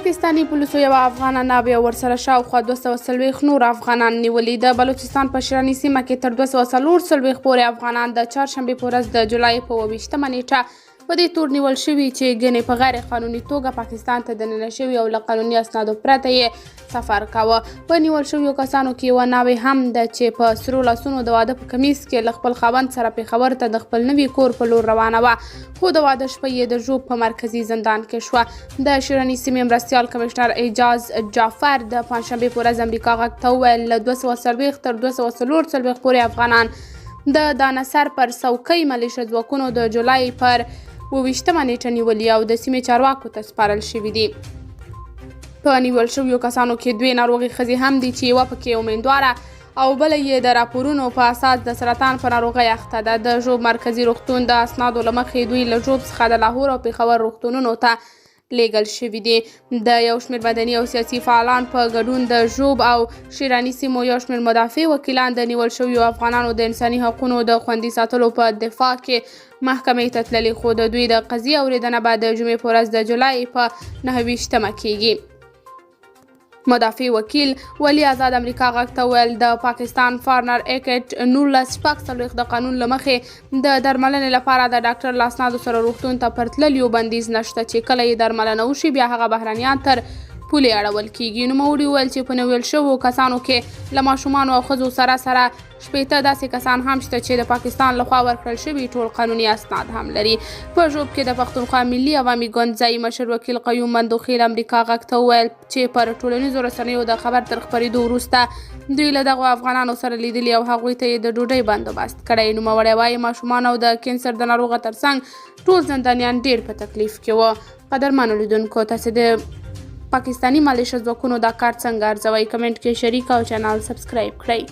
پاکستاني پولیسو یوه افغانه ناوې او ورسره شاوخوا 240 نور افغانان نیولي. د بلوچستان په شرني سیمه کې تر 240 پورې افغانان د چهارشنبې په ورځ د جولای په 28مه نیټه په دې تور نیول شوي چې ګنې په غیر قانوني توګه پاکستان ته دننه شوي او له قانوني اسنادو پرته یې سفر کاوه. په نیول شویو کسانو کې یوه ناوې هم ده چې په سرو لاسونو د واده په کمیس کې له خپل خاوند سره پېښور ته د خپل نوي کور په لور روانه وه، خو د واده شپه یې د ژوب په مرکزي زندان کې شوه. د شرني سیمې مرستیال کمشنر اعجاز جعفر د پنجشنبې په ورځ امریکا غږ ته وویل له 240 تر 240 پورې افغانان د دانسر پر څوکۍ ملیشه ځواکونو د جولای پر 28مه نیټه نیولي او د سیمې چارواکو ته سپارل شوي دي. په نیول شویو کسانو کې 2 ناروغي ښځې هم دي چې یوه پکې امیندواره او بله یې د راپورونو په اساس د سرطان په ناروغۍ اخته ده. د ژوب مرکزي روغتون د اسنادو له مخې دوی له ژوب څخه د لاهور او پېښور روغتونونو ته لیږل شوي دي. د یو شمېر مدني او سیاسي فعالان په ګډون د ژوب او شرني سیمو یو شمېر مدافع وکیلان د نیول شویو افغانانو د انساني حقونو د خوندي ساتلو په دفاع کې محکمې ته تللي، خو د دوی د قضیې اورېدنه به د جمعې په ورځ د جولای په 29مه کیږي. مدافع وکیل ولی آزاد امریکا غږ ته وویل د پاکستان فارنر ایکټ 1946 د قانون له مخې د درملنې لپاره د ډاکټر له اسنادو سره روغتون ته پر تللیو بندیز نشته چې کله یې درملنه وشي بیا هغه بهرنیان تر پولې اړول کیږي. نوموړي وویل چې په نیول شویو کسانو کې له ماشومانو او ښځو سره 15 داسې کسان هم شته چې د پاکستان لخوا ورکړل شوي ټول قانوني اسناد هم لري. په ژوب کې د پښتونخوا ملي عوامي ګوند ځایي مشر وکیل قیوم مندوخیل امریکا غږ ته وویل چې پر ټولنیزو رسنیو د خبر تر خپرېدو وروسته دوی له دغو افغانانو سره لیدلي او هغوی ته یې د ډوډۍ بندوبست کړی. نوموړی وایي ماشومان او د کینسر د ناروغه ترڅنګ ټول زندانیان ډېر په تکلیف کې وو. قدرمنو لیدونکو، تاسې د پاکستاني ملیشه ځواکونو دا کار څنګه ارزوئ؟ کمنټ کې شریک او چینل سبسکرایب کړئ.